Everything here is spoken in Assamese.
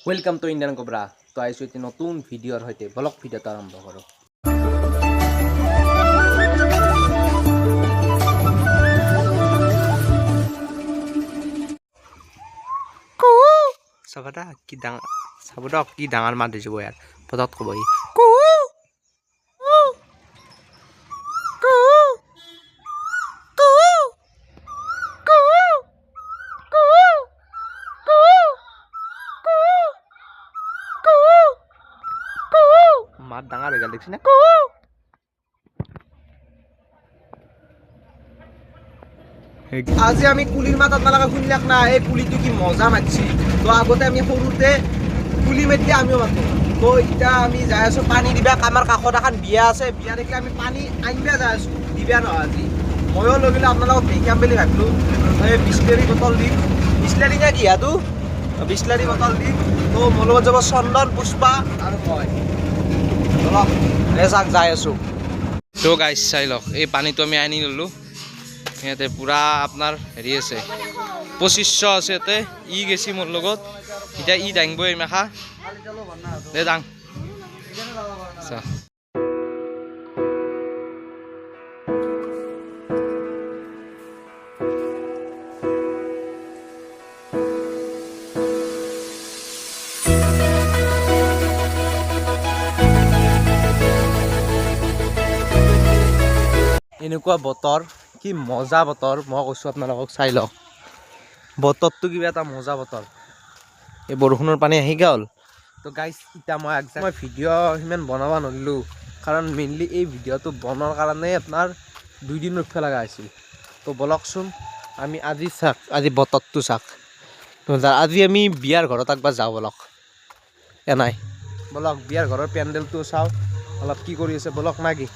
Welcome to Indian cobra. তো আইছো এটি নতুন ভিডিওৰ হইতে ব্লগ ভিডিওটা আৰম্ভ কৰো। চাবাদা কি ডাঙৰ চাবদক কি ডাঙৰ মাত দিছো ইয়াৰ পদত ক'বহি মাত ডাঙৰ হৈ গ'ল দেখিছে নে আজি আমি কুলির মাত আপনারা শুনলাক না, এই কুলিটো কি মজা মারছি। তো আগতে আমি সৰুতে কুলি মেটলি আমিও মাতো। তো এতিয়া আমি যাই আছো পানী দিবা। আমাৰ কাষত এখন বিয়া আছে, বিয়া দেখিলে আমি পানী আনিবা যাই আছো, দিবা নহয় আজি ময়ো লগিলে আপোনালোকক দেখাম বুলি ভাবিলো। এই বিছলেৰী বটল দিম, বিছলেৰী নে দিয়াটো বিছলেৰী বটল দিম। তো মোৰ লগত যাব চন্দন, পুষ্পা আৰু মই। অলপ ৰেচাক যাই আছো। তো গাইছ চাই লওক, এই পানীটো আমি আনি ল'লোঁ। ইয়াতে পুৰা আপোনাৰ হেৰি আছে 2500 আছে ইয়াতে। ই গেছি মোৰ লগত, এতিয়া ই দাঙিব এই মেখা দে দাং আচ্ছা। এনেকুৱা বতৰ, কি মজা বতৰ মই কৈছোঁ আপোনালোকক। চাই লওক বতৰটো কিবা এটা মজা বতৰ। এই বৰষুণৰ পানী আহি গ'ল। তো গাইছ এতিয়া মই ভিডিঅ' সিমান বনাব নোৱাৰিলোঁ, কাৰণ মেইনলি এই ভিডিঅ'টো বনোৱাৰ কাৰণে আপোনাৰ 2 দিন ৰখিব লগা হৈছিল। তো বলকচোন আমি আজি আজি বতৰটো চাওক। আজি আমি বিয়াৰ ঘৰত একবাৰ যাওঁ বলক। নাই বলক বিয়াৰ ঘৰৰ পেণ্ডেলটো চাওঁ অলপ, কি কৰি আছে বলক না কি।